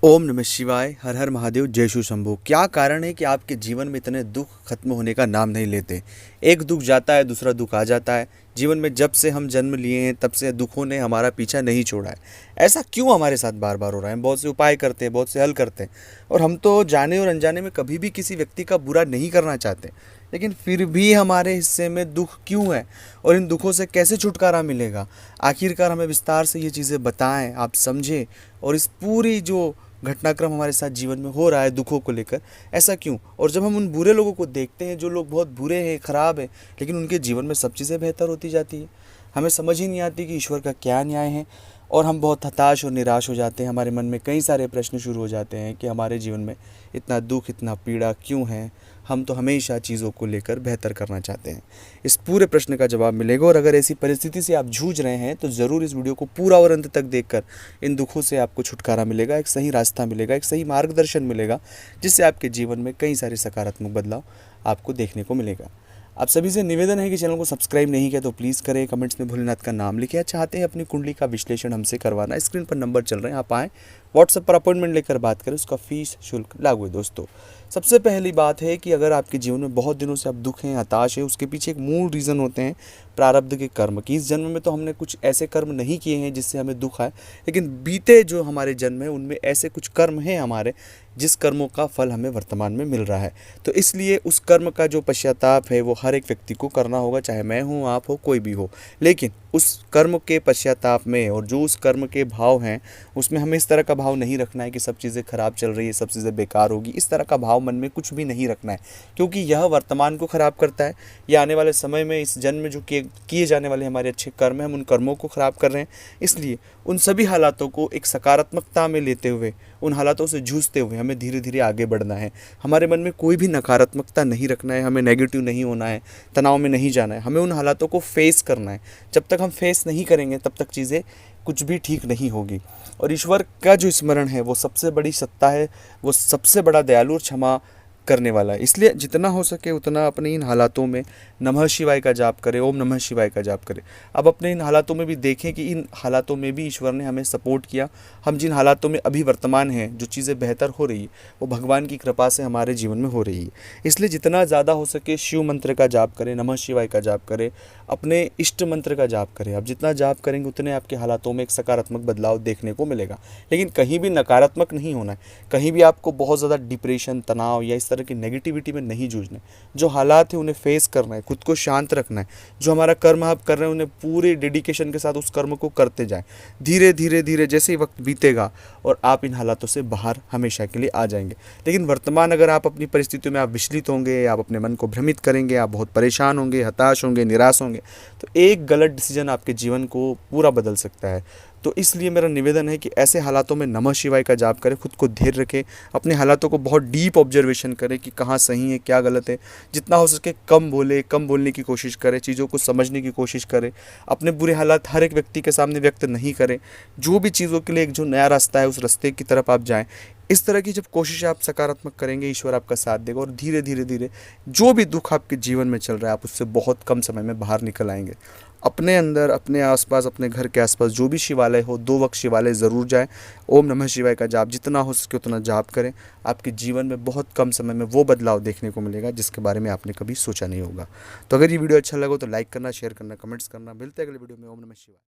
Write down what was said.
ओम नमः शिवाय। हर हर महादेव। जय शिव शंभू। क्या कारण है कि आपके जीवन में इतने दुख खत्म होने का नाम नहीं लेते? एक दुख जाता है, दूसरा दुख आ जाता है। जीवन में जब से हम जन्म लिए हैं तब से दुखों ने हमारा पीछा नहीं छोड़ा है। ऐसा क्यों हमारे साथ बार बार हो रहा है? हम बहुत से उपाय करते हैं, बहुत से हल करते हैं, और हम तो जाने और अनजाने में कभी भी किसी व्यक्ति का बुरा नहीं करना चाहते, लेकिन फिर भी हमारे हिस्से में दुख क्यों है और इन दुखों से कैसे छुटकारा मिलेगा? आखिरकार हमें विस्तार से ये चीज़ें बताएं, आप समझें, और इस पूरी जो घटनाक्रम हमारे साथ जीवन में हो रहा है दुखों को लेकर, ऐसा क्यों? और जब हम उन बुरे लोगों को देखते हैं, जो लोग बहुत बुरे हैं, ख़राब हैं, लेकिन उनके जीवन में सब चीज़ें बेहतर होती जाती है, हमें समझ ही नहीं आती कि ईश्वर का क्या न्याय है। और हम बहुत हताश और निराश हो जाते हैं। हमारे मन में कई सारे प्रश्न शुरू हो जाते हैं कि हमारे जीवन में इतना दुख, इतना पीड़ा क्यों है? हम तो हमेशा चीज़ों को लेकर बेहतर करना चाहते हैं। इस पूरे प्रश्न का जवाब मिलेगा, और अगर ऐसी परिस्थिति से आप जूझ रहे हैं तो ज़रूर इस वीडियो को पूरा और अंत तक देखकर इन दुखों से आपको छुटकारा मिलेगा, एक सही रास्ता मिलेगा, एक सही मार्गदर्शन मिलेगा, जिससे आपके जीवन में कई सारे सकारात्मक बदलाव आपको देखने को मिलेगा। आप सभी से निवेदन है कि चैनल को सब्सक्राइब नहीं किया तो प्लीज़ करें। कमेंट्स में भोलेनाथ का नाम लिखें। चाहते हैं अपनी कुंडली का विश्लेषण हमसे करवाना, स्क्रीन पर नंबर चल रहे हैं, आप आएँ, व्हाट्सएप पर अपॉइंटमेंट लेकर बात करें। उसका फीस शुल्क लागू है। दोस्तों, सबसे पहली बात है कि अगर आपके जीवन में बहुत दिनों से आप दुख हैं, हताश है, उसके पीछे एक मूल रीज़न होते हैं प्रारब्ध के कर्म की। इस जन्म में तो हमने कुछ ऐसे कर्म नहीं किए हैं जिससे हमें दुख आए, लेकिन बीते जो हमारे जन्म है उनमें ऐसे कुछ कर्म हैं हमारे, जिस कर्मों का फल हमें वर्तमान में मिल रहा है। तो इसलिए उस कर्म का जो पश्चाताप है वो हर एक व्यक्ति को करना होगा, चाहे मैं हूँ, आप हो, कोई भी हो। लेकिन उस कर्म के पश्चाताप में और जो उस कर्म के भाव हैं उसमें हमें इस तरह का भाव नहीं रखना है कि सब चीज़ें खराब चल रही है, सब चीज़ें बेकार होगी। इस तरह का भाव मन में कुछ भी नहीं रखना है, क्योंकि यह वर्तमान को ख़राब करता है। यह आने वाले समय में इस जन्म में जो किए जाने वाले हमारे अच्छे कर्म हैं, हम उन कर्मों को ख़राब कर रहे हैं। इसलिए उन सभी हालातों को एक सकारात्मकता में लेते हुए, उन हालातों से जूझते हुए हमें धीरे धीरे आगे बढ़ना है। हमारे मन में कोई भी नकारात्मकता नहीं रखना है, हमें नेगेटिव नहीं होना है, तनाव में नहीं जाना है। हमें उन हालातों को फेस करना है। जब तक हम फेस नहीं करेंगे तब तक चीज़ें कुछ भी ठीक नहीं होगी। और ईश्वर का जो स्मरण है वो सबसे बड़ी सत्ता है, वो सबसे बड़ा दयालु और क्षमा करने वाला है। इसलिए जितना हो सके उतना अपने इन हालातों में नमः शिवाय का जाप करें, ओम नमः शिवाय का जाप करें। अब अपने इन हालातों में भी देखें कि इन हालातों में भी ईश्वर ने हमें सपोर्ट किया। हम जिन हालातों में अभी वर्तमान हैं, जो चीज़ें बेहतर हो रही है, वो भगवान की कृपा से हमारे जीवन में हो रही है। इसलिए जितना ज़्यादा हो सके शिव मंत्र का जाप करें, नमः शिवाय का जाप करें, अपने इष्ट मंत्र का जाप करें। अब जितना जाप करेंगे उतने आपके हालातों में एक सकारात्मक बदलाव देखने को मिलेगा। लेकिन कहीं भी नकारात्मक नहीं होना है, कहीं भी आपको बहुत ज़्यादा डिप्रेशन, तनाव या इस तरह की नेगेटिविटी में नहीं जूझना है। जो हालात है उन्हें फेस करना है, खुद को शांत रखना है। जो हमारा कर्म आप कर रहे हैं उन्हें पूरे डेडिकेशन के साथ उस कर्म को करते जाएं। धीरे धीरे धीरे जैसे ही वक्त बीतेगा और आप इन हालातों से बाहर हमेशा के लिए आ जाएंगे। लेकिन वर्तमान अगर आप अपनी परिस्थितियों में आप विचलित होंगे, आप अपने मन को भ्रमित करेंगे, आप बहुत परेशान होंगे, हताश होंगे, निराश होंगे, तो एक गलत डिसीजन आपके जीवन को पूरा बदल सकता है। तो इसलिए मेरा निवेदन है कि ऐसे हालातों में नमः शिवाय का जाप करें, खुद को धैर्य रखें, अपने हालातों को बहुत डीप ऑब्जर्वेशन करें कि कहाँ सही है, क्या गलत है। जितना हो सके कम बोले, कम बोलने की कोशिश करें, चीज़ों को समझने की कोशिश करें। अपने बुरे हालात हर एक व्यक्ति के सामने व्यक्त नहीं करें। जो भी चीज़ों के लिए एक जो नया रास्ता है उस रास्ते की तरफ आप जाएँ। इस तरह की जब कोशिश आप सकारात्मक करेंगे, ईश्वर आपका साथ देगा, और धीरे धीरे धीरे जो भी दुख आपके जीवन में चल रहा है आप उससे बहुत कम समय में बाहर निकल आएंगे। अपने अंदर, अपने आसपास, अपने घर के आसपास जो भी शिवालय हो, 2 वक्त शिवालय ज़रूर जाएं। ओम नमः शिवाय का जाप जितना हो सके उतना जाप करें। आपके जीवन में बहुत कम समय में वो बदलाव देखने को मिलेगा जिसके बारे में आपने कभी सोचा नहीं होगा। तो अगर ये वीडियो अच्छा लगा तो लाइक करना, शेयर करना, कमेंट्स करना। मिलते हैं अगले वीडियो में। ओम नमः शिवाय।